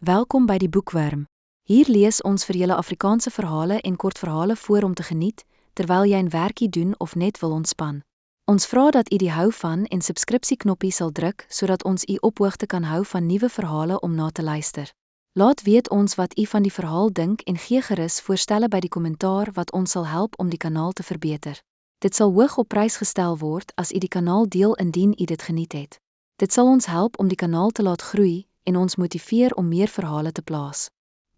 Welkom by die Boekwurm. Hier lees ons vir julle Afrikaanse verhale en kortverhale voor om te geniet, terwyl jy 'n werkie doen of net wil ontspan. Ons vra dat u die hou van en subskripsieknoppie sal druk, sodat ons u op hoogte kan hou van nuwe verhale om na te luister. Laat weet ons wat u van die verhaal dink en gee gerus voorstelle by die kommentaar wat ons sal help om die kanaal te verbeter. Dit sal hoog op prys gestel word as u die kanaal deel indien u dit geniet het. Dit sal ons help om die kanaal te laat groei en ons motiveer om meer verhale te plaas.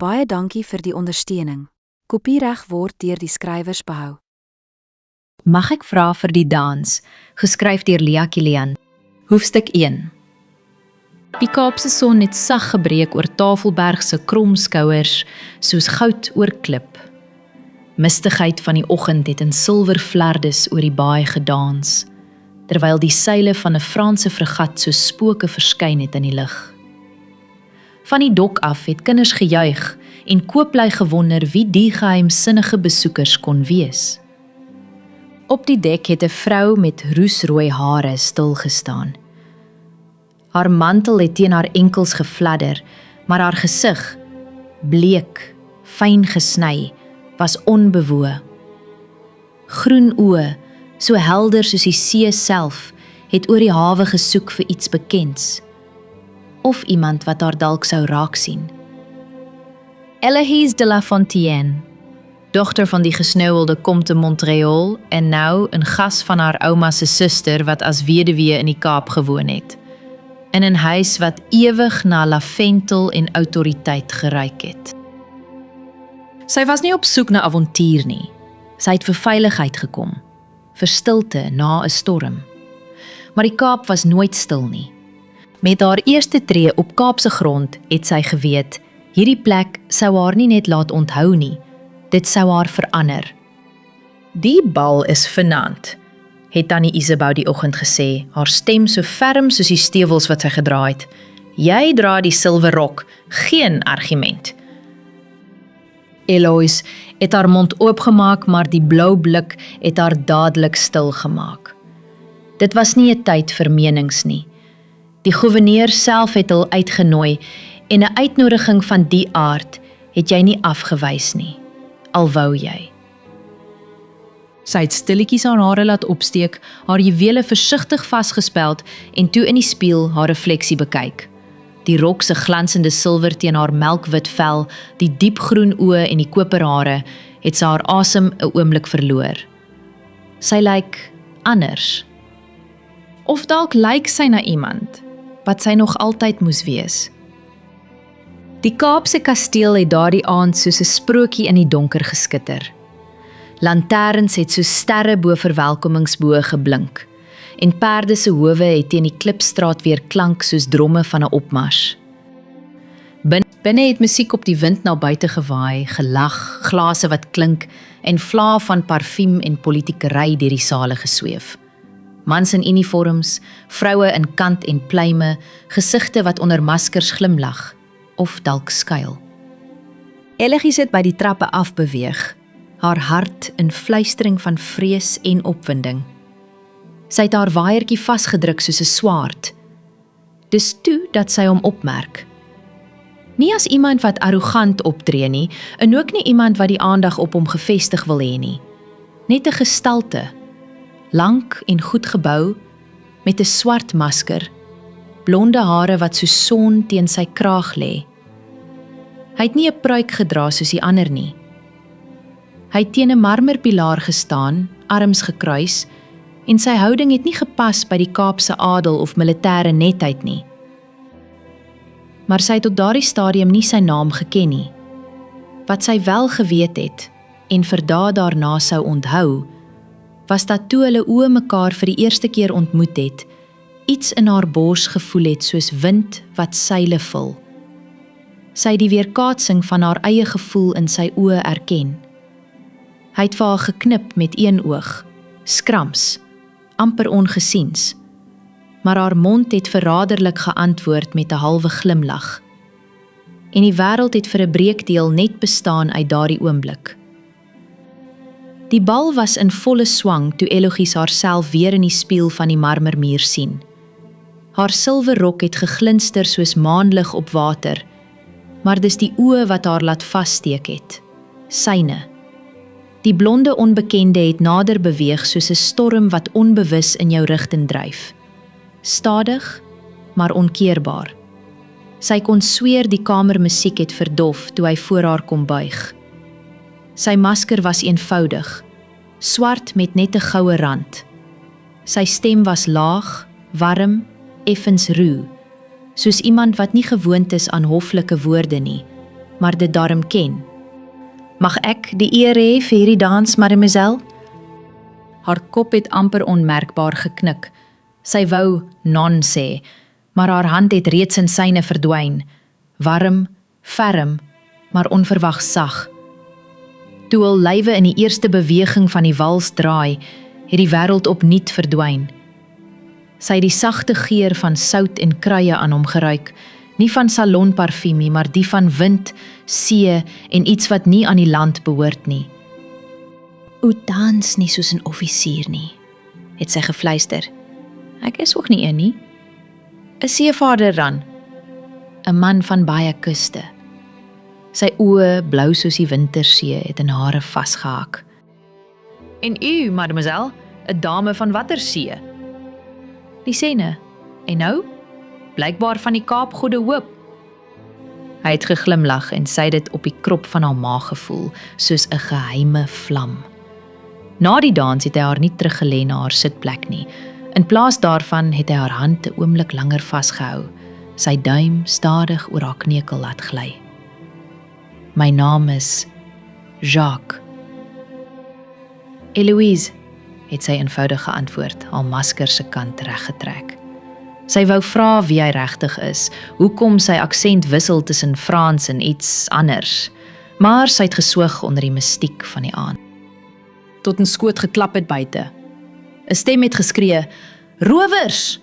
Baie dankie vir die ondersteuning. Kopiereg word deur die skrywers behou. Mag ek vra vir die dans, geskryf deur Lia Kilian. Hoofstuk 1. Die Kaapse son het sag gebreek oor Tafelberg se krom skouers, soos goud oor klip. Mistigheid van die oggend het in silverflardes oor die baai gedans, terwyl die seile van 'n Franse fregat so spooke verskyn het in die lug. Van die dok af het kinders gejuig en kooplui gewonder wie die geheimsinnige besoekers kon wees. Op die dek het 'n vrou met roesrooi hare stil gestaan. Haar mantel het teen haar enkels gefladder, maar haar gesig, bleek, fyn gesny, was onbewoë. Groen oë, so helder soos die see self, het oor die hawe gesoek vir iets bekends, of iemand wat haar dalk sou raak sien. Eloise de la Fontaine, dogter van die gesneuwelde Comte Montreal en nou 'n gas van haar ouma se suster wat as weduwee in die Kaap gewoon het, in 'n huis wat ewig na laventel en autoriteit geruik het. Sy was nie op soek na avontuur nie. Sy het vir veiligheid gekom, vir stilte na 'n storm. Maar die Kaap was nooit stil nie. Met haar eerste tree op Kaapse grond het sy geweet, hierdie plek sou haar nie net laat onthou nie, dit sou haar verander. Die bal is vanaand, het Tannie Isabou die oggend gesê, haar stem so ferm soos die stewels wat sy gedra het. Jy dra die silwer rok, geen argument. Eloise het haar mond oopgemaak, maar die blou blik het haar dadelik stil gemaak. Dit was nie 'n tyd vir menings nie. Die gouverneur self het hul uitgenooi en 'n uitnodiging van die aard het jy nie afgewys nie, al wou jy. Sy het stilletjies haar hare laat opsteek, haar juwele versigtig vasgespeld en toe in die spieël haar refleksie bekyk. Die rok se glansende silwer teen haar melkwit vel, die diepgroen oë en die koperhare, het sy haar asem 'n oomblik verloor. Sy lyk anders. Of dalk lyk sy na iemand wat sy nog altyd moes wees. Die Kaapse kasteel het daardie aand soos 'n sprokie in die donker geskitter. Lanterns het soos sterre bo verwelkomingsboë geblink, en perde se howe het teen die klipstraat weer klank soos dromme van 'n opmars. Binne het musiek op die wind na buite gewaai, gelag, glase wat klink en vlae van parfuum en politiekery deur die sale gesweef. Mans in uniforms, vroue in kant en pluime, gesigte wat onder maskers glimlag, of dalk skuil. Eloise het by die trappe afbeweeg, haar hart in fluistering van vrees en opwinding. Sy het haar waaiertjie vasgedruk soos 'n swaard. Dis toe dat sy hom opmerk. Nie as iemand wat arrogant optree nie, en ook nie iemand wat die aandag op hom gefestig wil hê nie. Net 'n gestalte, lank en goed gebou, met 'n swart masker, blonde hare wat so son teen sy kraag lê. Hy het nie 'n pruik gedra soos die ander nie. Hy het teen 'n marmerpilaar gestaan, arms gekruis, en sy houding het nie gepas by die Kaapse adel of militêre netheid nie. Maar sy het op daardie stadium nie sy naam geken nie. Wat sy wel geweet het, en vir dae daarna sou onthou, was dat toe hulle oë mekaar vir die eerste keer ontmoet het, iets in haar bors gevoel het soos wind wat seile vul. Sy het die weerkaatsing van haar eie gevoel in sy oë erken. Hy het vir haar geknip met een oog, skrams, amper ongesiens, maar haar mond het verraderlik geantwoord met 'n halwe glimlag. En die wêreld het vir 'n breekdeel net bestaan uit daardie oomblik. Die bal was in volle swang toe Eloise haarself weer in die spieël van die marmermuur sien. Haar silwer rok het geglinster soos maanlig op water, maar dis die oë wat haar laat vassteek het. Syne. Die blonde onbekende het nader beweeg soos 'n storm wat onbewus in jou rigting dryf. Stadig, maar onkeerbaar. Sy kon sweer die kamermusiek het verdof toe hy voor haar kom buig. Sy masker was eenvoudig, swart met net 'n goue rand. Sy stem was laag, warm, effens ruw, soos iemand wat nie gewoond is aan hoflike woorde nie, maar dit darm ken. Mag ek die eer hê vir hierdie dans, mademoiselle? Haar kop het amper onmerkbaar geknik. Sy wou non sê, maar haar hand het reeds in syne verdwyn. Warm, ferm, maar onverwags sag. Toe hul lywe in die eerste beweging van die wals draai, het die wêreld opnuut verdwyn. Sy het die sagte geur van sout en kruie aan hom geruik, nie van salonparfumie, maar die van wind, see en iets wat nie aan die land behoort nie. "O dans nie soos 'n offisier nie," het sy gefluister. "Ek is ook nie een nie. 'n seevaarder dan, 'n man van baie kuste." Sy oë, blou soos die wintersee, het in hare vasgehak. "En u, mademoiselle, 'n dame van watter see?" "Die Senne. En nou? Blykbaar van die Kaap Goede Hoop." Hy het geglimlag en sy het dit op die krop van haar maag gevoel, soos 'n geheime vlam. Na die dans het hy haar nie teruggelê na haar sitplek nie. In plaas daarvan het hy haar hand 'n oomblik langer vasgehou, sy duim stadig oor haar kneukel laat gly. "My naam is Jacques." "Eloise," het sy eenvoudig geantwoord, haar masker se kant reggetrek. Sy wou vra wie hy regtig is, hoekom sy aksent wissel tussen Frans en iets anders, maar sy het geswoeg onder die mystiek van die aand. Tot 'n skoot geklap het buite. 'n Stem het geskree, "Rowers!"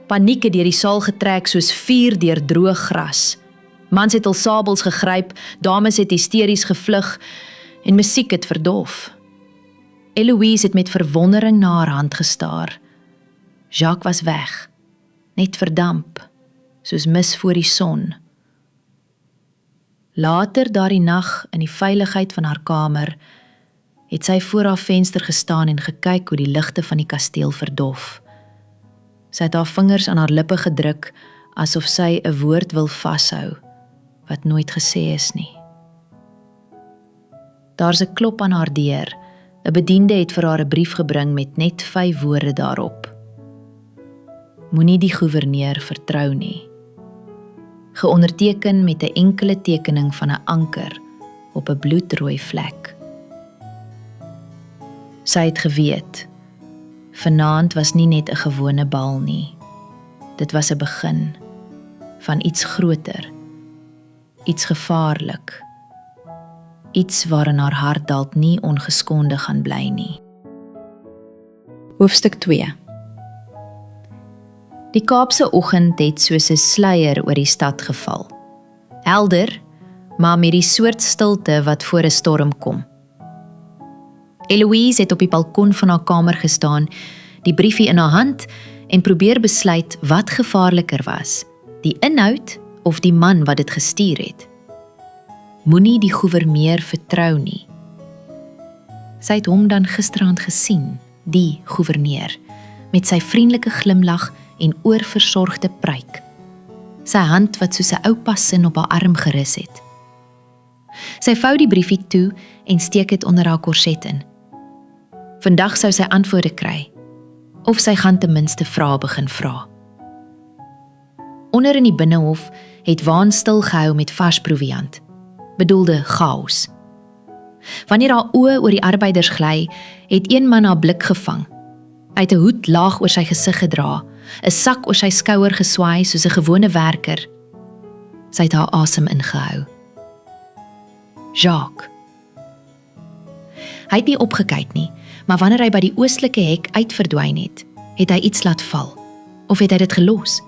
Paniek het deur die saal getrek soos vuur deur droë gras. Mans het hul sabels gegryp, dames het hysteries gevlug en musiek het verdof. Eloise het met verwondering na haar hand gestaar. Jacques was weg, net verdamp, soos mis voor die son. Later daardie nag, in die veiligheid van haar kamer, het sy voor haar venster gestaan en gekyk hoe die ligte van die kasteel verdof. Sy het haar vingers aan haar lippe gedruk, asof sy 'n woord wil vashou, wat nooit gesê is nie. Daar's 'n klop aan haar deur. 'n Bediende het vir haar 'n brief gebring met net 5 woorde daarop. Moenie die goewerneur vertrou nie. Geonderteken met 'n enkele tekening van 'n anker op 'n bloedrooi vlek. Sy het geweet, vanaand was nie net 'n gewone bal nie. Dit was 'n begin van iets groter, iets gevaarlik, iets waarin haar hart dalk nie ongeskonde gaan bly nie. Hoofstuk 2. Die Kaapse oggend het soos 'n sluier oor die stad geval. Helder, maar met die soort stilte wat voor 'n storm kom. Eloise het op die balkon van haar kamer gestaan, die briefie in haar hand en probeer besluit wat gevaarliker was, die inhoud of die man wat dit gestuur het. Moenie die goewerneur vertrou nie. Sy het hom dan gisterand gesien, die goewerneur, met sy vriendelike glimlag en oorversorgde pruik. Sy hand wat soos 'n oupa sin op haar arm gerus het. Sy vou die briefie toe en steek dit onder haar korset in. Vandag sou sy antwoorde kry, of sy gaan ten minste vrae begin vra. Onder in die binnehof het Waan stil gehou met vars proviant, bedoelde chaos. Wanneer haar oë oor die arbeiders gly, het een man haar blik gevang. Hy het 'n hoed laag oor sy gesig gedra, 'n sak oor sy skouer geswaai soos 'n gewone werker. Sy het haar asem ingehou. Jacques. Hy het nie opgekyk nie, maar wanneer hy by die oostelike hek uitverdwyn het, het hy iets laat val, of het hy dit gelos?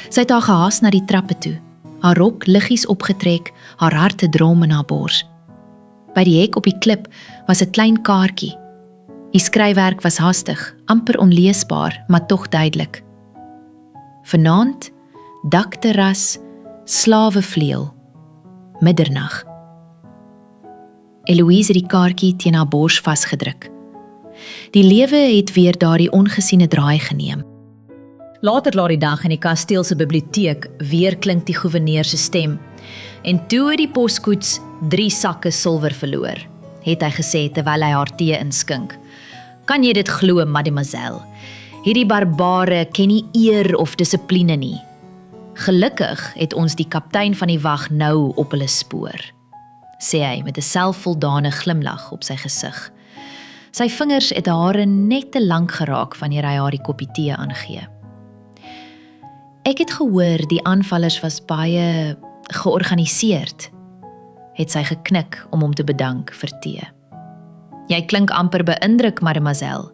Sy het haar gehaas na die trappe toe, haar rok liggies opgetrek, haar hart te drom in haar bors. By die hek op die klip was 'n klein kaartjie. Die skryfwerk was haastig, amper onleesbaar, maar tog duidelik. Vanaand, dakterras, Slawevleuel, middernag. Eloise het die kaartjie teen haar bors vasgedruk. Die lewe het weer daardie ongesiene draai geneem. Later laat die dag in die kasteel se biblioteek weer klink die gouverneur se stem. En toe het die poskoets 3 sakke silwer verloor, het hy gesê terwyl hy haar tee inskink. Kan jy dit glo, mademoiselle? Hierdie barbare ken nie eer of dissipline nie. Gelukkig het ons die kaptein van die wag nou op hulle spoor, sê hy met 'n selfvoldane glimlag op sy gesig. Sy vingers het hare net te lank geraak wanneer hy haar die koppie tee aangee. Ek het gehoor die aanvallers was baie georganiseerd, het sy geknik om hom te bedank vir tee. Jy klink amper beïndruk, mademoiselle.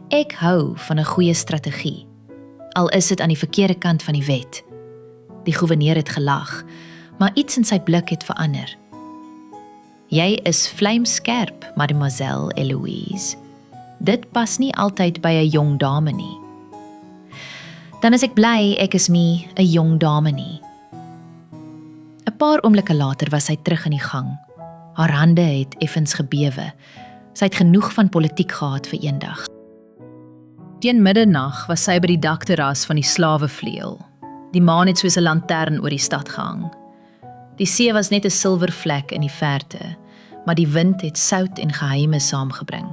Ek hou van 'n goeie strategie, al is dit aan die verkeerde kant van die wet. Die gouverneur het gelag, maar iets in sy blik het verander. Jy is vlijmskerp, mademoiselle Eloise. Dit pas nie altyd by 'n jong dame nie. Dan is ek bly ek is nie 'n jong dame nie. 'n Paar oomblikke later was sy terug in die gang. Haar hande het effens gebewe. Sy het genoeg van politiek gehad vir eendag. Teen middernag was sy by die dakterras van die Slawevleuel. Die maan het soos 'n lantern oor die stad gehang. Die see was net 'n silwervlek in die verte, maar die wind het sout en geheime saamgebring.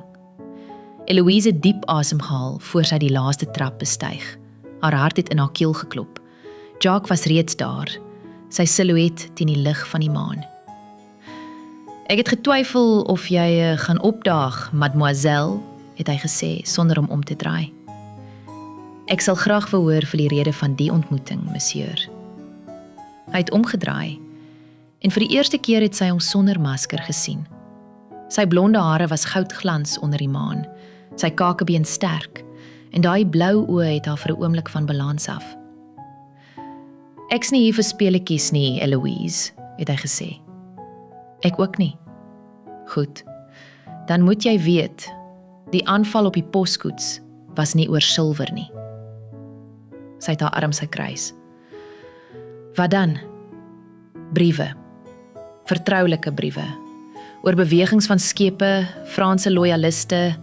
Eloise het diep asem gehaal voor sy die laaste trap bestyg. Haar hart het in haar keel geklop. Jacques was reeds daar, sy silhouet teen die lig van die maan. Ek het getwyfel of jy gaan opdaag, mademoiselle, het hy gesê sonder om te draai. Ek sal graag verhoor vir die rede van die ontmoeting, monsieur. Hy het omgedraai en vir die eerste keer het sy hom sonder masker gesien. Sy blonde hare was goudglans onder die maan, sy kakebeen sterk en daai blou oë het haar vir 'n oomblik van balans af. Ek's nie hier vir speletjies nie, Eloise, het hy gesê. Ek ook nie. Goed, dan moet jy weet, die aanval op die poskoets was nie oor silwer nie. Sy het haar arms gekruis. Wat dan? Briewe. Vertroulike briewe. Oor bewegings van skepe, Franse loyaliste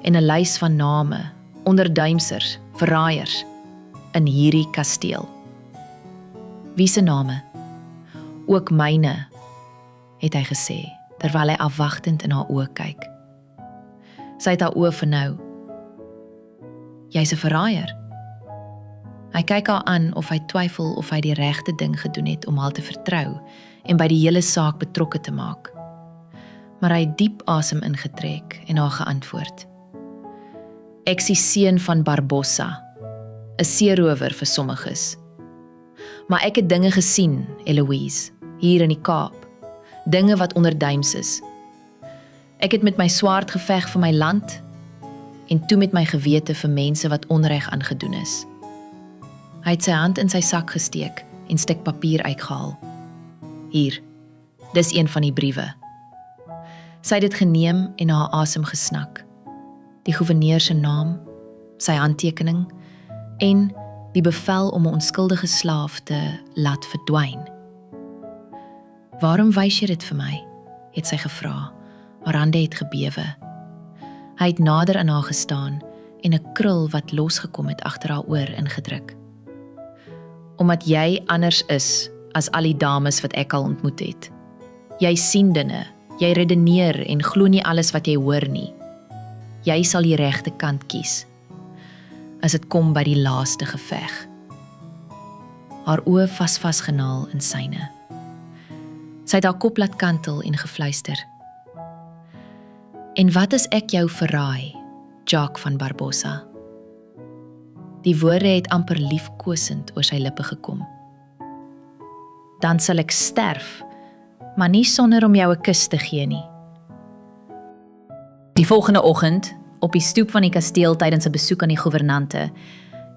en 'n lys van name, onderduimsers, verraaiers, in hierdie kasteel. Wie se name? Ook myne, het hy gesê, terwyl hy afwagtend in haar oë kyk. Sy het haar oë vernou. Jy's 'n verraaier. Hy kyk haar aan of hy twyfel of hy die regte ding gedoen het om haar te vertrou en by die hele saak betrokke te maak. Maar hy het diep asem ingetrek en haar geantwoord. Ek is die seun van Barbossa, 'n seerower vir sommiges. Maar ek het dinge gesien, Eloise, hier in die Kaap. Dinge wat onderduims is. Ek het met my swaard geveg vir my land en toe met my gewete vir mense wat onreg aangedoen is. Hy het sy hand in sy sak gesteek en stuk papier uitgehaal. Hier, dis een van die briewe. Sy het dit geneem en haar asem gesnak. Die gouverneur se naam, sy handtekening en die bevel om 'n onskuldige slaaf te laat verdwyn. Waarom wys jy dit vir my? Het sy gevra. Haar hande het gebewe. Hy het nader aan haar gestaan en 'n krul wat losgekom het agter haar oor ingedruk. Omdat jy anders is as al die dames wat ek al ontmoet het. Jy sien dinge, jy redeneer en glo nie alles wat jy hoor nie. Jy sal die regte kant kies, as dit kom by die laaste geveg. Haar oë vasgenaal in syne. Sy het haar kop laat kantel en gefluister. En wat as ek jou verraai, Jacques van Barbossa? Die woorde het amper liefkosend oor sy lippe gekom. Dan sal ek sterf, maar nie sonder om jou 'n kus te gee nie. Die volgende oggend, op die stoep van die kasteel tydens 'n besoek aan die gouvernante.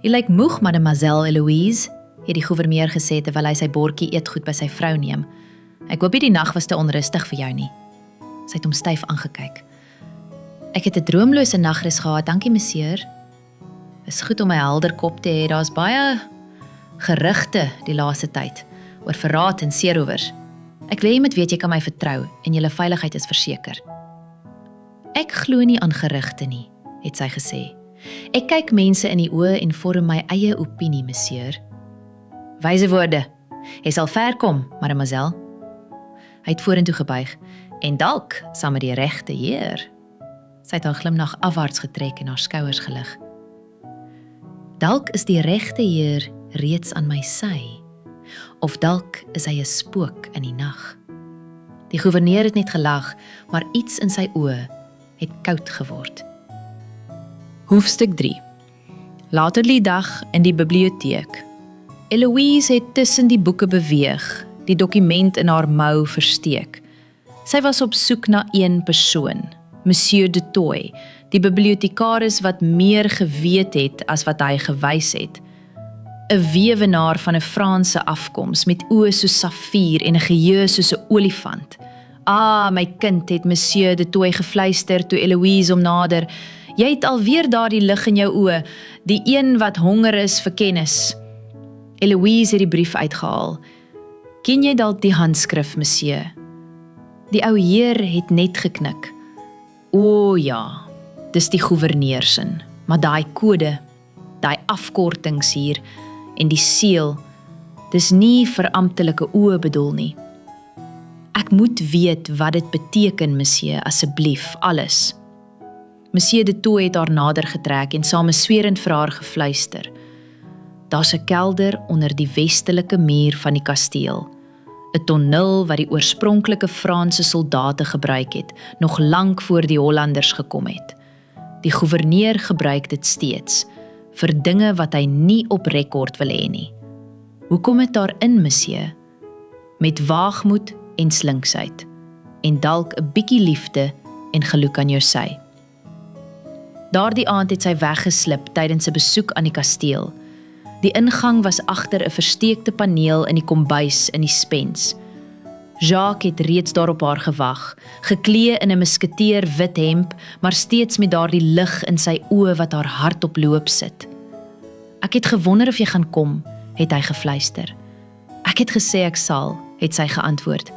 Jy lyk moeg, mademoiselle Eloise, het die gouverneur gesê terwyl hy sy bordjie eetgoed by sy vrou neem. Ek hoop die nag was te onrustig vir jou nie. Sy het hom styf aangekyk. Ek het 'n droomlose nagrus gehad, dankie monsieur. Is goed om my helder kop te hê, daar's baie gerugte die laaste tyd. oor verraad en seeroewers. Ek wil jy moet weet jy kan my vertrou en julle veiligheid is verseker. Ek glo nie aan gerugte nie, het sy gesê. Ek kyk mense in die oë en vorm my eie opinie, monsieur. Wyse woorde. Jy sal ver kom, mademoiselle. Hy het vorentoe gebuig, en dalk saam met die regte heer. Sy het haar glimlag afwaarts getrek en haar skouers gelig. Dalk is die regte heer reeds aan my sy, of dalk is hy 'n spook in die nag. Die gouverneur het net gelag, maar iets in sy oë het koud geword. Hoofstuk 3. Later die dag in die biblioteek. Eloise het tussen die boeke beweeg, die dokument in haar mou versteek. Sy was op soek na een persoon, Monsieur de Toy, die bibliotekaris wat meer geweet het as wat hy gewys het. 'n Weewenaar van 'n Franse afkoms met oë soos safier en 'n geheue soos 'n olifant. "Ah, my kind," het Monsieur de Toy gefluister toe Eloise hom nader. "Jy het alweer daardie lig in jou oë, die een wat honger is vir kennis." Eloise het die brief uitgehaal. "Ken jy dalk die handskrif, monsieur?" Die ou heer het net geknik. "O ja, dis die gouverneur-sin, maar daai kode, daai afkortings hier en die seël, dis nie vir amptelike oë bedoel nie. Ek moet weet wat dit beteken, monsieur, asseblief, alles." Monsieur de Toy het haar nader getrek en same swerend vir haar gefluister. "Daar's 'n kelder onder die westelike muur van die kasteel. 'n Tonnel wat die oorspronklike Franse soldate gebruik het, nog lank voor die Hollanders gekom het. Die gouverneur gebruik dit steeds, vir dinge wat hy nie op rekord wil hê nie. Hoe kom dit daarin, monsieur? Met waagmoed en slinksheid, en dalk 'n bietjie liefde en geluk aan jou sy." Daardie aand het sy weggeslip tydens 'n besoek aan die kasteel. Die ingang was agter 'n versteekte paneel in die kombuis in die spens. Jacques het reeds daarop haar gewag, geklee in 'n musketeer wit hemp, maar steeds met daardie lig in sy oë wat haar hart op loop sit. "Ek het gewonder of jy gaan kom," het hy gefluister. "Ek het gesê ek sal," het sy geantwoord.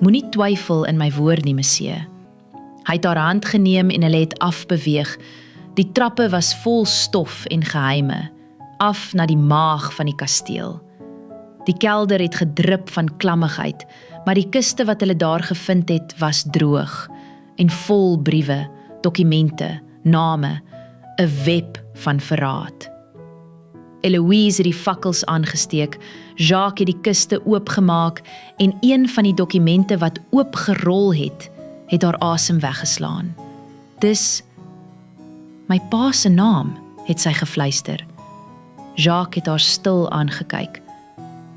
"Moenie twyfel in my woord nie, monsieur." Hy het haar hand geneem en hulle het afbeweeg. Die trappe was vol stof en geheime, af na die maag van die kasteel. Die kelder het gedrup van klammigheid, maar die kiste wat hulle daar gevind het, was droog en vol briewe, dokumente, name, 'n web van verraad. Eloise het die fakkels aangesteek, Jacques het die kiste oopgemaak en een van die dokumente wat oopgerol het haar asem weggeslaan. "Dis my pa se naam," het sy gefluister. Jacques het haar stil aangekyk.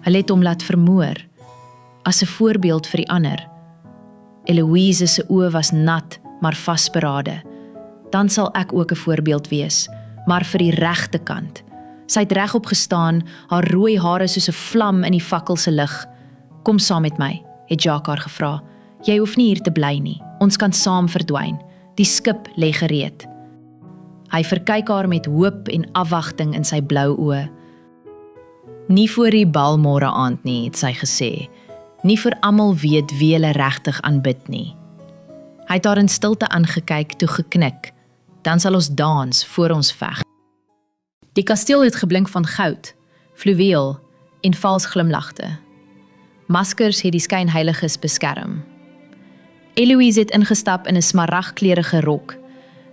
Hulle het hom laat vermoor, as 'n voorbeeld vir die ander. Eloise se oë was nat, maar vasberade. "Dan sal ek ook 'n voorbeeld wees, maar vir die regte kant." Sy het regop gestaan, haar rooi hare soos 'n vlam in die fakkel se lig. "Kom saam met my," het Jacques haar gevra. "Jy hoef nie hier te bly nie, ons kan saam verdwyn. Die skip lê gereed." Hy verkyk haar met hoop en afwagting in sy blou oë. "Nie voor die bal môre aand nie," het sy gesê. "Nie vir almal weet wie hulle regtig aanbid nie." Hy het haar in stilte aangekyk toe geknik. "Dan sal ons dans voor ons veg." Die kasteel het geblink van goud, fluweel en vals glimlagte. Maskers het die skynheiliges beskerm. Eloise het ingestap in 'n smaragdkleurige rok,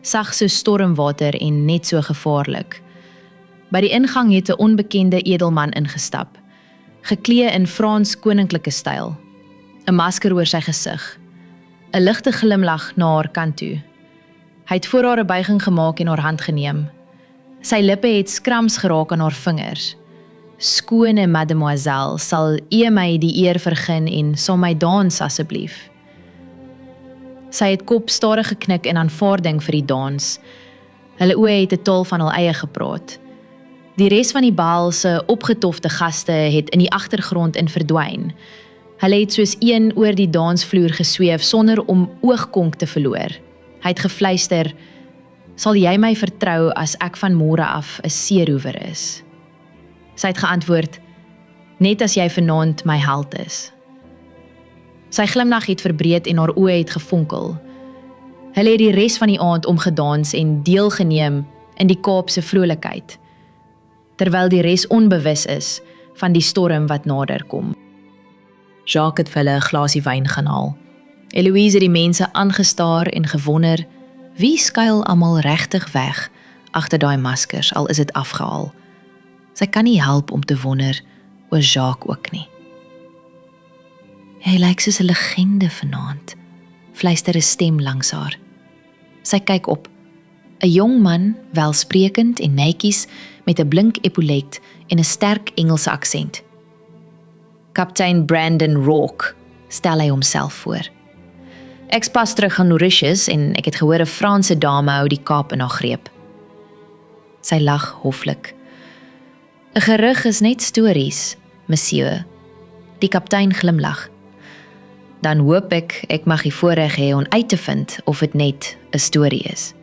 sag so stormwater en net so gevaarlik. By die ingang het 'n onbekende edelman ingestap, geklee in Frans koninklike styl, 'n masker oor sy gesig, 'n ligte glimlag na haar kant toe. Hy het voor haar 'n buiging gemaak en haar hand geneem. Sy lippe het skrams geraak aan haar vingers. "Skone mademoiselle, sal u my die eer vergun en sal my dans asseblief?" Sy het kop stadig geknik in aanvaarding vir die dans. Hulle oë het 'n taal van hul eie gepraat. Die res van die bal se opgetofte gaste het in die agtergrond in verdwyn. Hulle het soos een oor die dansvloer gesweef sonder om oogkonk te verloor. Hy het gefluister: "Sal jy my vertrou as ek van môre af 'n seeroewer is?" Sy het geantwoord: Net as jy vanaand my held is. Sy glimlag het verbreed en haar oë het gefonkel. Hulle het die res van die aand omgedans en deelgeneem in die Kaapse vrolikheid, terwyl die res onbewus is van die storm wat nader kom. Jacques het vir hulle 'n glasie wyn gaan haal. Eloise het die mense aangestaar en gewonder, wie skuil almal regtig weg agter daai maskers, al is dit afgehaal. Sy kan nie help om te wonder oor Jacques ook nie. Hy lyk soos 'n legende vanaand, fluister 'n stem langs haar. Sy kyk op. 'n Jong man, welsprekend en netjies, met 'n blink epaulet en 'n sterk Engelse aksent. Kaptein Brandon Rourke, stel hy homself voor. Ek's pas terug aan Mauritius en ek het gehoor 'n Franse dame hou die Kaap in haar greep. Sy lag hoflik. 'n Gerug is net stories, monsieur. Die kaptein glimlag. Dan hoop ek mag die voorreg hê om uit te vind of dit net 'n storie is.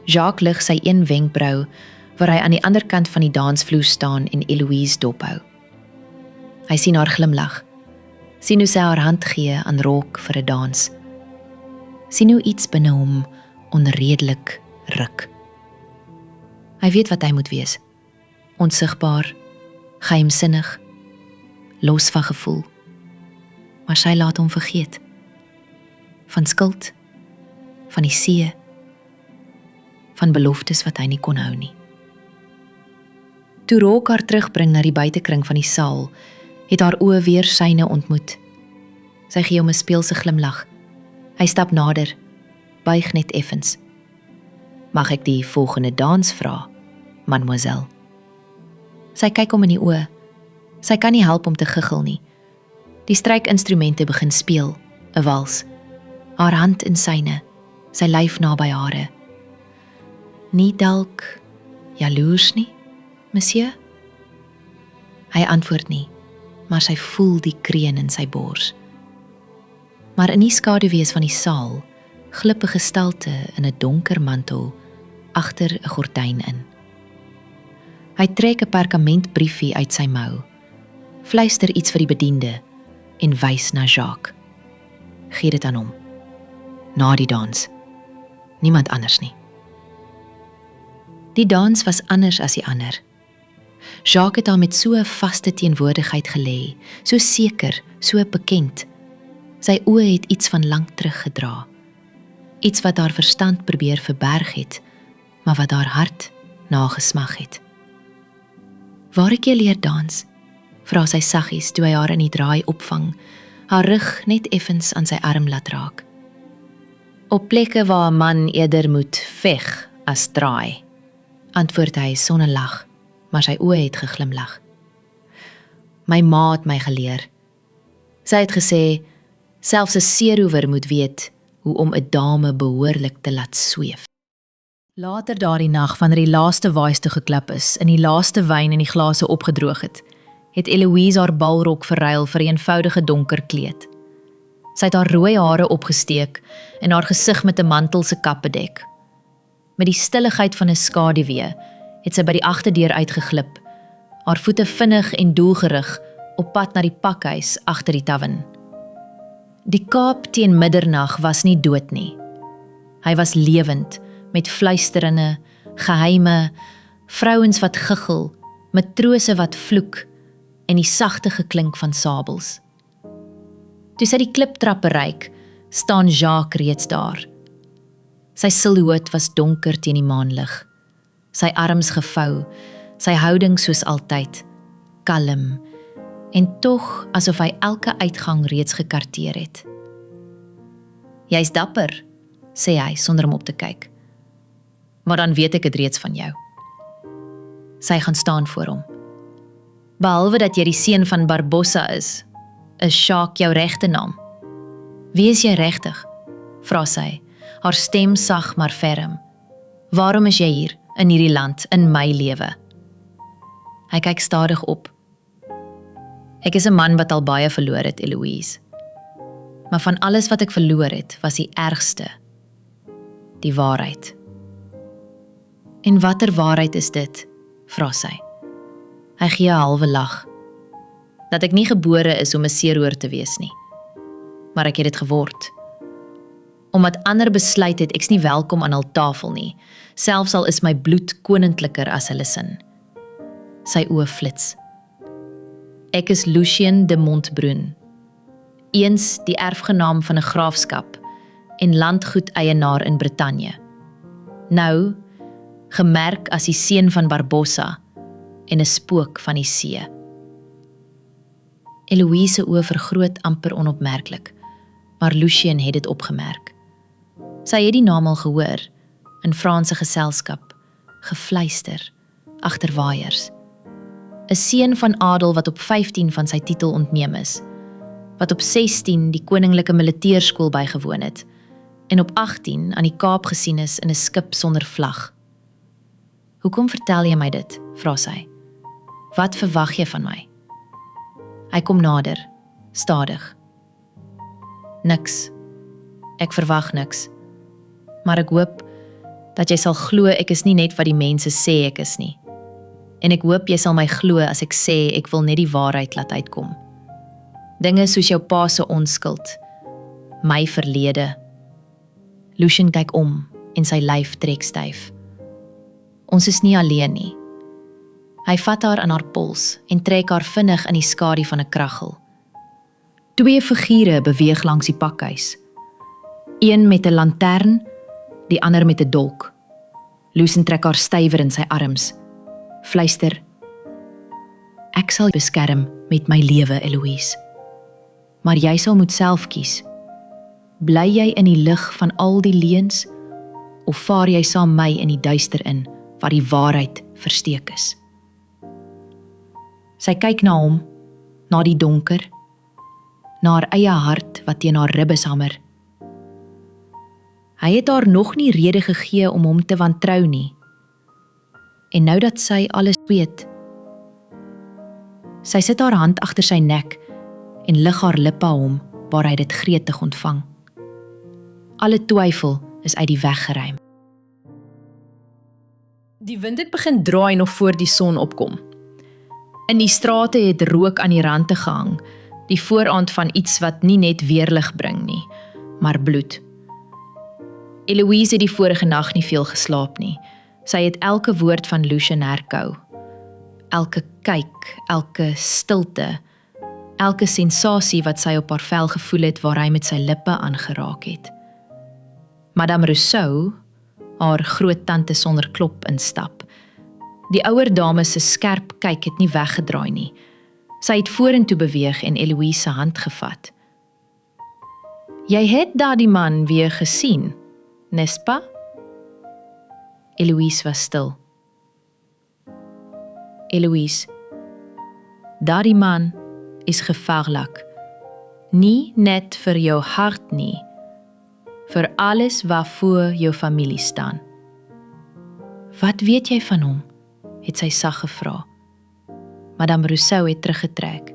Jacques lig sy een wenkbrau, waar hy aan die ander kant van die dansvloer staan en Eloise dophou. Hy sien haar glimlag, sien hoe sy haar hand gee aan Rourke vir 'n dans. Sien hoe iets binne hom onredelik ruk. Hy weet wat hy moet wees. Onsigbaar, geheimsinnig, los van gevoel. Maar sy laat hom vergeet. Van skuld, van die see, van beloftes wat hy nie kon hou nie. Toe Rourke haar terugbring na die buitekring van die saal, het haar oë weer syne ontmoet. Sy gee hom 'n speelse glimlag. Hy stap nader, buig net effens. Mag ek die volgende dans vra, mademoiselle? Sy kyk hom in die oë. Sy kan nie help om te giggel nie. Die strykinstrumente begin speel, 'n wals. Haar hand in syne, sy lyf naby hare. Nie dalk jaloers nie, monsieur? Hy antwoord nie, maar sy voel die kreun in sy bors. Maar in die skaduwees van die saal, glip 'n gestalte in 'n donker mantel agter 'n gordyn in. Hy trek 'n perkamentbriefie uit sy mou, fluister iets vir die bediende en wys na Jacques. Gee dit aan hom. Na die dans. Niemand anders nie. Die dans was anders as die ander. Jacques het haar met so 'n vaste teenwoordigheid gelê, so seker, so bekend. Sy oë het iets van lank terug gedra. Iets wat haar verstand probeer verberg het, maar wat haar hart nagesmag het. Waar ek jy leer dans? Vra sy saggies toe hy haar in die draai opvang, haar rug net effens aan sy arm laat raak. Op plekke waar 'n man eerder moet veg as draai, antwoord hy sonder lag, maar sy oë het geglimlag. My ma het my geleer. Sy het gesê, selfs 'n seeroewer moet weet hoe om 'n dame behoorlik te laat sweef. Later daardie nag, wanneer die laaste waais toe geklap is en die laaste wyn in die glase opgedroog het Eloise haar balrok verruil vir 'n eenvoudige donker kleed. Sy het haar rooi hare opgesteek en haar gesig met 'n mantel se kap bedek. Met die stilligheid van 'n skaduwee het sy by die agterdeur uitgeglip, haar voete vinnig en doelgerig op pad na die pakhuis agter die tavern. Die Kaap teen middernag was nie dood nie. Hy was lewend, met fluisterende, geheime, vrouens wat giggel, matrose wat vloek en die sagte geklink van sabels. Toe sy die kliptrap bereik, staan Jacques reeds daar. Sy silhouet was donker teen die maanlig, sy arms gevou, sy houding soos altyd, kalm, en tog asof hy elke uitgang reeds gekarteer het. Jy's dapper, sê hy sonder om op te kyk. Maar dan weet ek dit reeds van jou. Sy gaan staan voor hom. Behalwe dat jy die seun van Barbossa is Jacques jou regte naam? Wie is jy regtig? Vra sy, haar stem sag maar ferm. Waarom is jy hier, in hierdie land, in my lewe? Hy kyk stadig op. Ek is 'n man wat al baie verloor het, Eloise. Maar van alles wat ek verloor het, was die ergste. Die waarheid. En watter waarheid is dit? Vra sy. Hy gee 'n halwe lag. dat ek nie gebore is om 'n seeroor te wees nie. Maar ek het dit geword. Omdat ander besluit het, ek's nie welkom aan hul tafel nie, selfs al is my bloed koninkliker as hulle sin. Sy oë flits. Ek is Lucien de Montbrun, eens die erfgenaam van 'n graafskap en landgoed-eienaar in Brittanje. Nou, gemerk as die seun van Barbossa en 'n spook van die see. Eloise se oë vergroot amper onopmerklik, maar Lucien het dit opgemerk. Sy het die naam al gehoor, in Franse geselskap, gefluister, agter waaiers. 'n Seun van adel wat op 15 van sy titel ontneem is, wat op 16 die koninklike militeerskool bygewoon het, en op 18 aan die Kaap gesien is in 'n skip sonder vlag. Hoekom vertel jy my dit? Vra sy. Wat verwag jy van my? Hy kom nader, stadig. Niks. Ek verwag niks. Maar ek hoop dat jy sal glo ek is nie net wat die mense sê ek is nie. En ek hoop jy sal my glo as ek sê ek wil net die waarheid laat uitkom. Dinge soos jou pa se onskuld, my verlede. Lucien kyk om en sy lyf trek styf. Ons is nie alleen nie. Hy vat haar aan haar pols en trek haar vinnig in die skadu van 'n kraggel. 2 figure beweeg langs die pakhuis. Een met 'n lantern, die ander met 'n dolk. Lucien trek haar stywer in sy arms. Fluister. Ek sal beskerm met my lewe, Eloise. Maar jy sal moet self kies. Bly jy in die lig van al die leuns, of vaar jy saam my in die duister in, waar die waarheid versteek is? Sy kyk na hom, na die donker, na haar eie hart wat teen haar ribbes hamer. Hy het haar nog nie rede gegee om hom te wantrou nie. En nou dat sy alles weet, sy sit haar hand agter sy nek en lig haar lippe hom waar hy dit gretig ontvang. Alle twyfel is uit die weg geruim. Die wind het begin draai nog voor die son opkom. In die strate het rook aan die rande gehang, die vooraand van iets wat nie net weerlig bring nie, maar bloed. Eloise het die vorige nag nie veel geslaap nie. Sy het elke woord van Lucien herkou. Elke kyk, elke stilte, elke sensasie wat sy op haar vel gevoel het waar hy met sy lippe aangeraak het. Madame Rousseau, haar groottante sonder klop instap. Die ouer dame se skerp kyk het nie weggedraai nie. Sy het vorentoe beweeg en Eloise se hand gevat. Jy het daardie man weer gesien, n'est-ce pas? Eloise was stil. Eloise, daardie man is gevaarlik. Nie net vir jou hart nie, vir alles waarvoor jou familie staan. Wat weet jy van hom? Het sy sag gevra. Madame Rousseau het teruggetrek.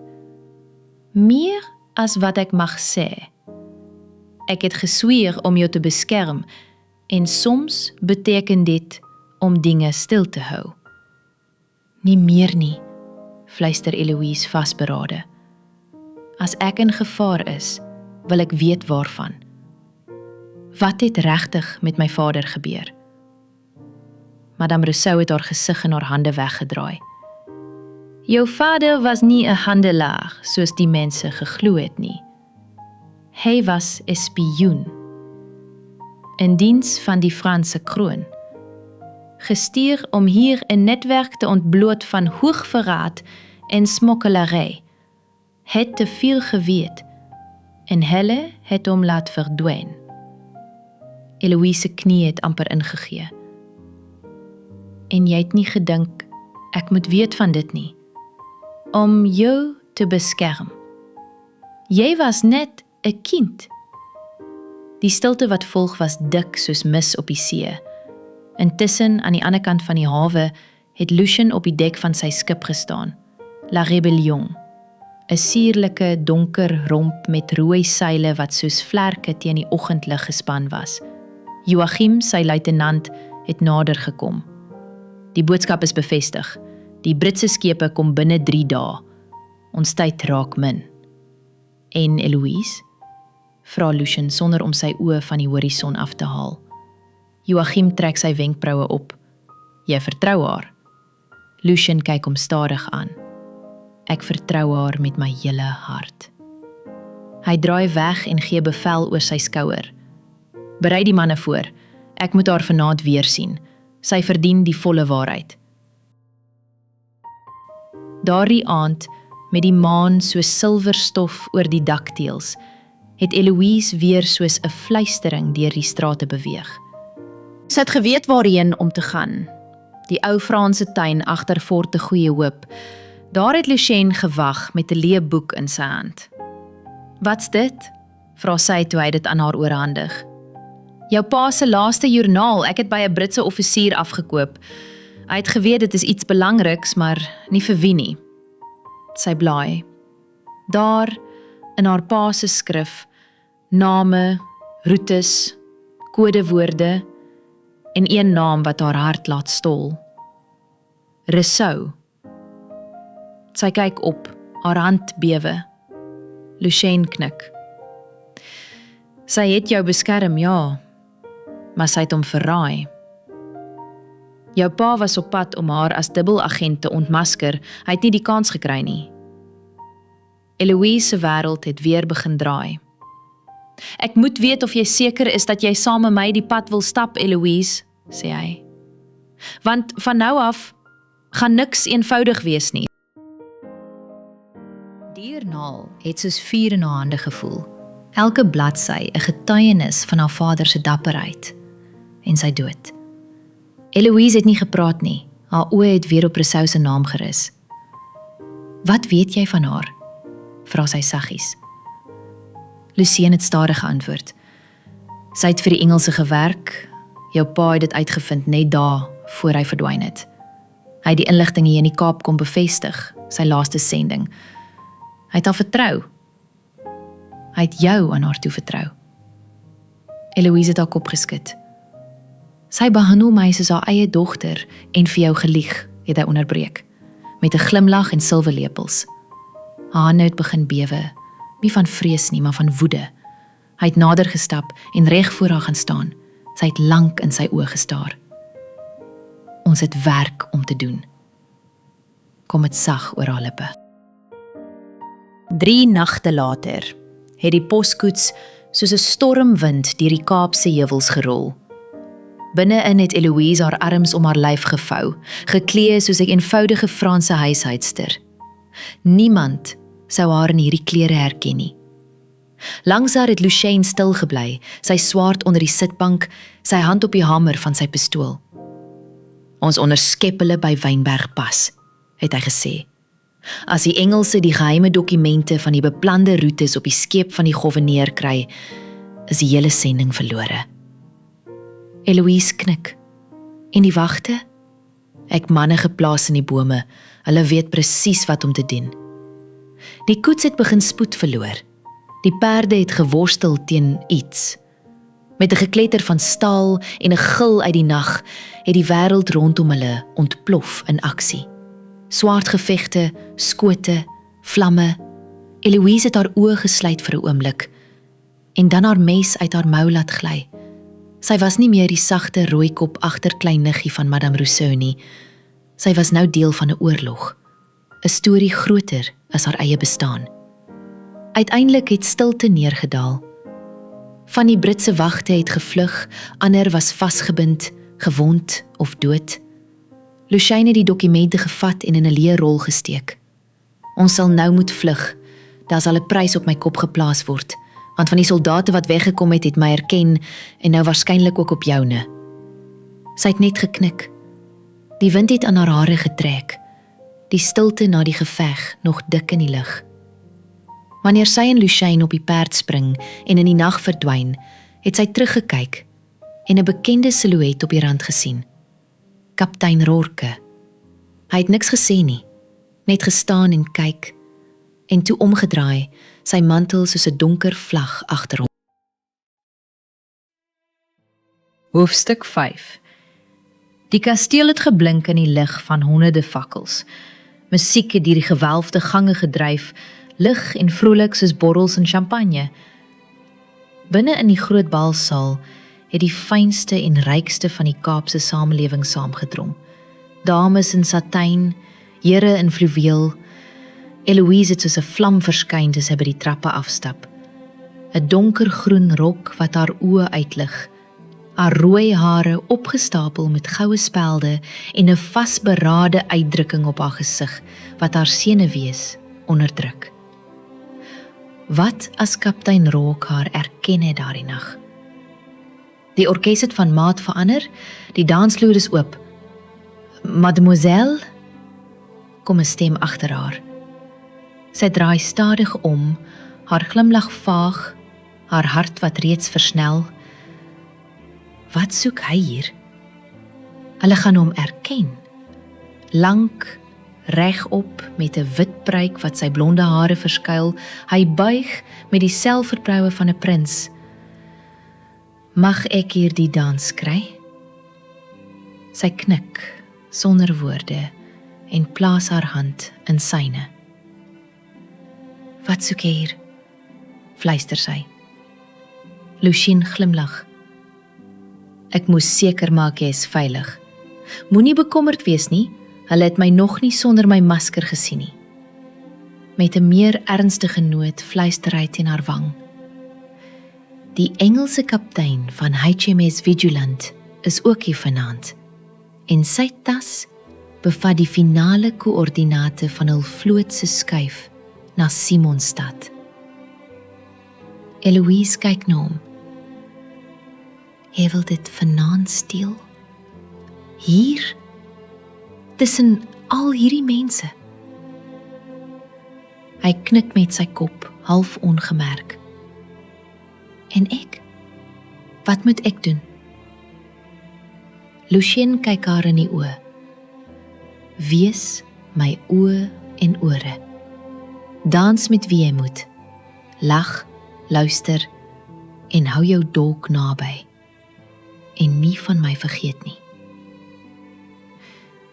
Meer as wat ek mag sê. Ek het gesweer om jou te beskerm, en soms beteken dit om dinge stil te hou. Nie meer nie, fluister Eloise vasberade. As ek in gevaar is, wil ek weet waarvan. Wat het regtig met my vader gebeur? Madame Rousseau het haar gesig in haar hande weggedraai. Jou vader was nie 'n handelaar, soos die mense geglo het nie. Hy was 'n spioen, in diens van die Franse kroon, gestuur om hier 'n netwerk te ontbloot van hoogverraad en smokkelary. Het te veel geweet, en hulle het hom laat verdwyn. Eloise se knie het amper ingegee. En jy het nie gedink, ek moet weet van dit nie, om jou te beskerm. Jy was net 'n kind. Die stilte wat volg was dik soos mis op die see. Intussen, aan die ander kant van die hawe, het Lucien op die dek van sy skip gestaan, La Rébellion, 'n sierlike donker romp met rooi seile wat soos vlerke teen die oggendlig gespan was. Joachim, sy luitenant, het nader gekom. Die boodskap is bevestig. Die Britse skepe kom binne 3 dae. Ons tyd raak min. En Eloise? Vra Lucien sonder om sy oë van die horison af te haal. Joachim trek sy wenkbroue op. Jy vertrou haar? Lucien kyk hom stadig aan. Ek vertrou haar met my hele hart. Hy draai weg en gee bevel oor sy skouer. Berei die manne voor. Ek moet haar vanaand weer sien. Sy verdien die volle waarheid. Daardie aand, met die maan soos silwerstof oor die dakteels, het Eloise weer soos 'n fluistering deur die strate beweeg. Sy het geweet waarheen om te gaan. Die ou Franse tuin agter Fort de Goeie Hoop. Daar het Lucien gewag met 'n leë boek in sy hand. "Wat's dit?" vra sy toe hy dit aan haar oorhandig. "Jou pa se laaste joernaal, ek het by 'n Britse offisier afgekoop. Hy het geweet dit is iets belangriks, maar nie vir wie nie." Sy blaai. Daar, in haar pa se skrif, name, roetes, kodewoorde en een naam wat haar hart laat stol. Rousseau. Sy kyk op, haar hand bewe. Lucien knik. Sy het jou beskerm, ja, maar sy het hom verraai. Jou pa was op pad om haar as dubbelagent te ontmasker, hy het nie die kans gekry nie. Eloise se wêreld het weer begin draai. "Ek moet weet of jy seker is dat jy saam met my die pad wil stap, Eloise," sê hy. "Want van nou af gaan niks eenvoudig wees nie." Die joernaal het soos vuur in haar hande gevoel. Elke bladsy 'n getuienis van haar vader se dapperheid en sy dood. Eloise het nie gepraat nie, haar oë het weer op Rousseau se naam gerus. "Wat weet jy van haar?" vra sy saggies. Lucien het stadig geantwoord. "Sy het vir die Engelse gewerk, jou pa het dit uitgevind net daar voor hy verdwyn het. Hy het die inligting hier in die Kaap kom bevestig, sy laaste sending. Hy het haar vertrou. Hy het jou aan haar toevertrou." Eloise het haar kop geskud. "Sy behandel my soos haar eie dogter en vir jou gelieg," het hy onderbreek, met 'n glimlag en silwerlepels. Haar hande het begin bewe, nie van vrees nie, maar van woede. Hy het nader gestap en reg voor haar gaan staan. Sy het lank in sy oë gestaar. "Ons het werk om te doen," kom dit sag oor haar lippe. 3 nagte later het die poskoets soos 'n stormwind deur die Kaapse heuwels gerol. Binne-in het Eloise haar arms om haar lyf gevou, geklee soos 'n eenvoudige Franse huishoudster. Niemand sou haar in hierdie klere herken nie. Langs haar het Lucien stil gebly, sy swaard onder die sitbank, sy hand op die hamer van sy pistool. "Ons onderskep hulle by Wynberg Pas," het hy gesê. "As die Engelse die geheime dokumente van die beplande roetes op die skeep van die gouverneur kry, is die hele sending verlore." Eloise knik. "En die wagte? Ek manne geplaas in die bome, hulle weet presies wat om te doen." Die koets het begin spoed verloor. Die perde het geworstel teen iets. Met 'n gekletter van staal en 'n gil uit die nag, het die wêreld rondom hulle ontplof in aksie. Swaardgevegte, skote, vlamme. Eloise het haar oë gesluit vir 'n oomblik, en dan haar mes uit haar mou laat gly. Sy was nie meer die sagte rooikop agterkleiniggie van Madame Rousseau nie. Sy was nou deel van 'n oorlog. 'n Storie groter as haar eie bestaan. Uiteindelik het stilte neergedaal. Van die Britse wagte het gevlug, ander was vasgebind, gewond of dood. Lucien het die dokumente gevat en in 'n leë rol gesteek. "Ons sal nou moet vlug, daar sal 'n prys op my kop geplaas word, want van die soldate wat weggekom het my herken en nou waarskynlik ook op joune." Sy het net geknik. Die wind het aan haar hare getrek, die stilte na die geveg nog dik in die lug. Wanneer sy en Lucien op die perd spring en in die nag verdwyn, het sy teruggekyk en 'n bekende silhouet op die rand gesien. Kaptein Roorke. Hy het niks gesê nie, net gestaan en kyk, en toe omgedraai, sy mantel soos 'n donker vlag agter hom. Hoofstuk 5. Die kasteel het geblink in die lig van honderde fakkels. Musiek het deur die gewelfde gange gedryf, lig en vrolik soos borrels en champagne. Binne in die groot balsaal het die fynste en rykste van die Kaapse samelewing saamgedrom. Dames in satijn, here in fluweel. Eloise het soos 'n vlam verskyn as sy by die trappe afstap. 'n donkergroen rok wat haar oë uitlig. Haar rooi hare opgestapel met goue spelde en 'n vasberade uitdrukking op haar gesig wat haar senuwees onderdruk. Wat as kaptein Rook haar erken het daardie nag? Die orkes het van maat verander, die dansvloer is oop. Mademoiselle, kom 'n stem agter haar. Sy draai stadig om, haar glimlag vaag, haar hart wat reeds versnel. Wat soek hy hier? Hulle gaan hom erken. Lank, regop, met 'n wit pruik wat sy blonde hare verskuil, hy buig met die selfvertroue van 'n prins. Mag ek hier die dans kry? Sy knik, sonder woorde, en plaas haar hand in syne. Wat soek jy hier? Fluister sy. Lucien glimlag. Ek moes seker maak jy is veilig. Moenie bekommerd wees nie, hulle het my nog nie sonder my masker gesien nie. Met 'n meer ernstige noot fluister hy teen haar wang. Die Engelse kaptein van HMS Vigilant is ook hier vanaand, en sy tas bevat die finale koördinate van hul vloot se skuif na Simonstad. Eloise kyk na hom. Hy wil dit vanaand steel? Hier? Tussen al hierdie mense? Hy knik met sy kop, half ongemerk. En ek? Wat moet ek doen? Lucien kyk haar in die oë. Wees my oë en ore. Dans met wie jy moet. Lag, luister en hou jou dolk naby. En nie van my vergeet nie.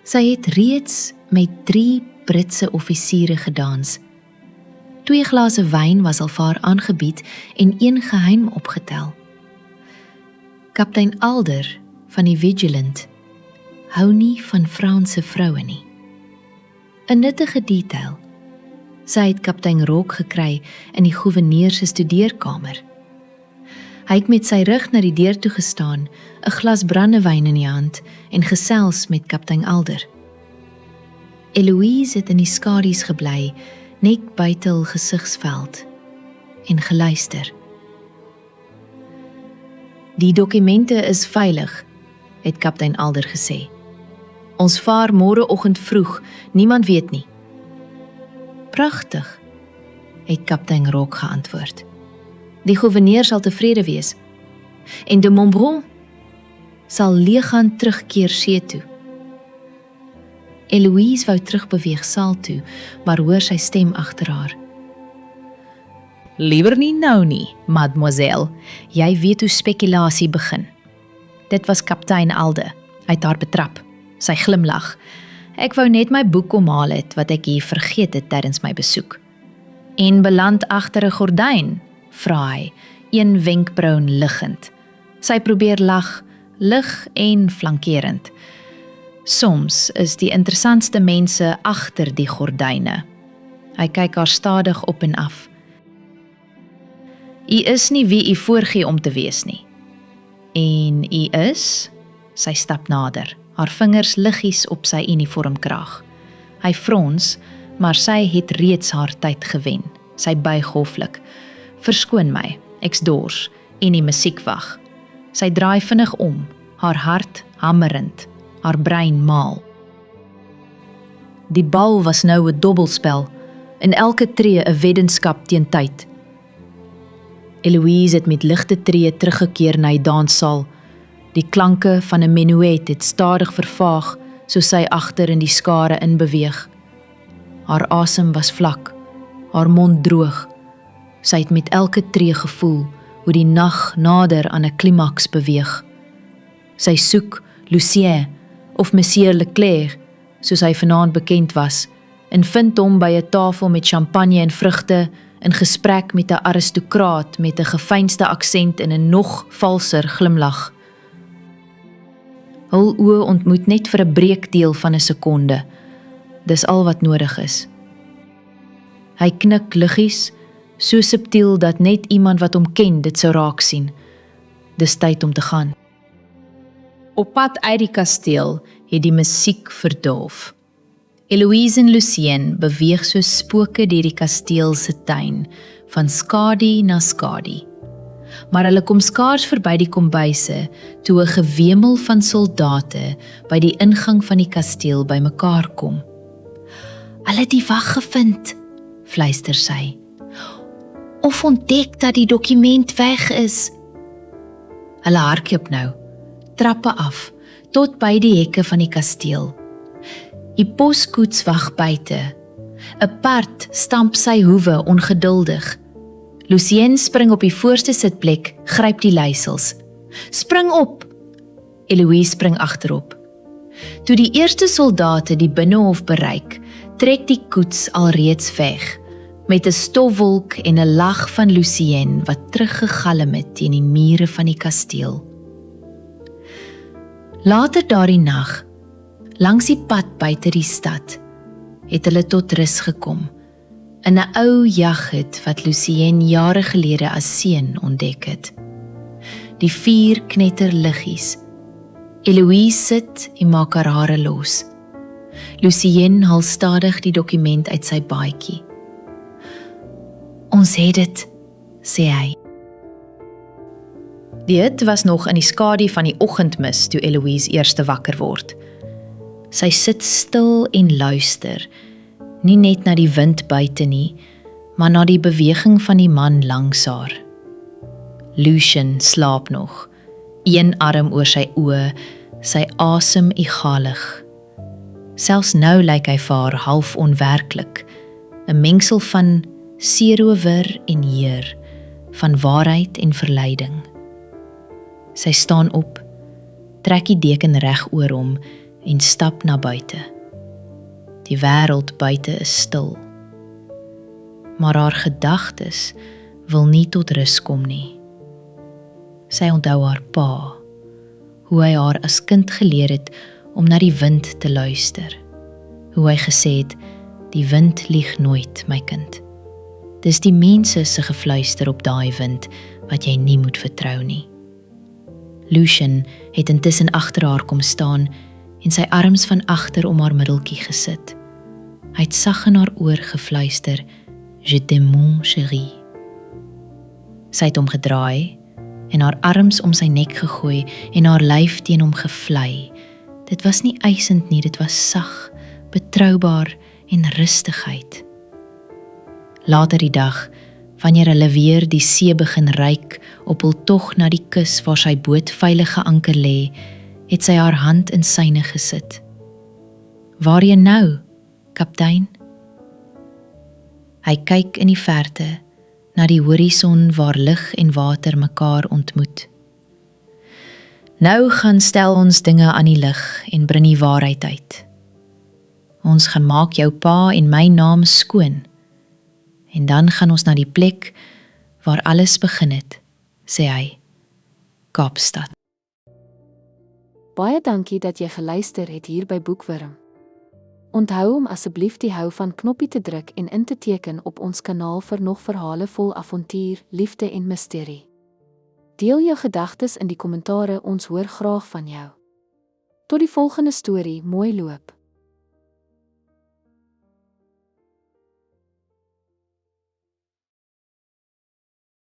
Sy het reeds met 3 Britse offisiere gedans. 2 glase wyn was al vir haar aangebied en 1 geheim opgetel. Kaptein Alder van die Vigilant hou nie van Franse vroue nie. 'n nuttige detail. Sy het kaptein Rook gekry in die gouverneur se studeerkamer. Hy het met sy rug na die deur toe gestaan, 'n glas brandewyn in die hand en gesels met kaptein Alder. Eloise het in die skadu's gebly, net buite hul gesigsveld, en geluister. Die dokumente is veilig, het kaptein Alder gesê. Ons vaar môreoggend vroeg, niemand weet nie. Pragtig, het kaptein Rook geantwoord. Die gouverneur sal tevrede wees, en de Montbron sal leeggaan terugkeer see toe. Eloise wou terugbeweeg saal toe, maar hoor sy stem agter haar. Liewer nie nou nie, mademoiselle. Jy weet hoe spekulasie begin. Dit was kaptein Alde. Hy het haar betrap. Sy glimlag. Ek wou net my boek omhaal het, wat ek hier vergeet het tydens my besoek. En beland agter 'n gordyn, vra hy, een wenkbrauw liggend. Sy probeer lag, lig en flankerend. Soms is die interessantste mense agter die gordyne. Hy kyk haar stadig op en af. U is nie wie u voorgee om te wees nie. En u is? Sy stap nader, haar vingers liggies op sy uniformkraag. Hy frons, maar sy het reeds haar tyd gewen. Sy buig hoflik. Verskoon my, ek's dors, en die musiek wag. Sy draai vinnig om, haar hart hamerend, haar brein maal. Die bal was nou 'n dobbelspel, en elke tree 'n weddenskap teen tyd. Eloise het met ligte tree teruggekeer na die danssaal. Die klanke van 'n menuet het stadig vervaag, soos sy agter in die skare inbeweeg. Haar asem was vlak, haar mond droog. Sy het met elke tree gevoel hoe die nag nader aan 'n klimaks beweeg. Sy soek Lucien of Monsieur Leclerc, soos hy vanaand bekend was, en vind hom by 'n tafel met champagne en vrugte, in gesprek met 'n aristokraat met 'n gefeinste aksent en 'n nog valser glimlag. Hul oë ontmoet net vir 'n breekdeel van 'n sekonde. Dis al wat nodig is. Hy knik liggies, so subtiel dat net iemand wat hom ken dit sou raak sien. Dis tyd om te gaan. Op pad uit die kasteel het die musiek verdoof. Eloise en Lucien beweeg soos spooke deur die kasteel se tuin, van skadu na skadu. Maar hulle kom skaars verby die kombuise, toe 'n gewemel van soldate by die ingang van die kasteel bymekaar kom. "Hulle het die wag gevind," fluister sy. "Of ontdek dat die dokument weg is." Hulle hardloop nou, trappe af, tot by die hekke van die kasteel. Die poskoets wag buite. 'n Perd stamp sy hoewe ongeduldig. Lucien spring op die voorste sitplek, gryp die leiersels. "Spring op!" Eloise spring agterop. Toe die eerste soldate die binnehof bereik, trek die koets alreeds weg, met 'n stofwolk en 'n lag van Lucien wat teruggegalm het teen die mure van die kasteel. Later daardie nag, langs die pad buite die stad, het hulle tot rus gekom, in 'n ou jaghut wat Lucien jare gelede as seun ontdek het. Die vuur knetter liggies. Eloise sit en maak haar hare los. Lucien haal stadig die dokument uit sy baadjie. "Ons het dit," sê hy. Die hut was nog in die skadu van die oggendmis toe Eloise eerste wakker word. Sy sit stil en luister, nie net na die wind buite nie, maar na die beweging van die man langs haar. Lucien slaap nog, een arm oor sy oë, sy asem egalig. Selfs nou lyk hy vir haar half onwerklik, 'n mengsel van seerower en heer, van waarheid en verleiding. Sy staan op, trek die deken reg oor hom en stap na buite. Die wêreld buite is stil. Maar haar gedagtes wil nie tot rus kom nie. Sy onthou haar pa, hoe hy haar as kind geleer het om na die wind te luister. Hoe hy gesê het, "Die wind lieg nooit, my kind. Dis die mense se gefluister op daai wind wat jy nie moet vertrou nie." Lucien het intussen agter haar kom staan en sy arms van agter om haar middeltjie gesit. Hy het sag in haar oor gefluister, "Je t'aime mon chéri." Sy het hom gedraai en haar arms om sy nek gegooi en haar lyf teen hom gevlei. Dit was nie eisend nie, dit was sag, betroubaar en rustigheid. Later die dag, wanneer hulle weer die see begin ruik op hul tog na die kus waar sy boot veilig geanker lê, het sy haar hand in syne gesit. "Waarheen nou, kaptein?" Hy kyk in die verte, na die horison waar lig en water mekaar ontmoet. "Nou gaan stel ons dinge aan die lig en bring die waarheid uit. Ons gaan maak jou pa en my naam skoon, en dan gaan ons na die plek waar alles begin het," sê hy, Kaapstad. Baie dankie dat jy geluister het hier by Boekwurm. Onthou om asseblief die hou van knoppie te druk en in te teken op ons kanaal vir nog verhale vol avontuur, liefde en misterie. Deel jou gedagtes in die kommentare, ons hoor graag van jou. Tot die volgende storie, mooi loop.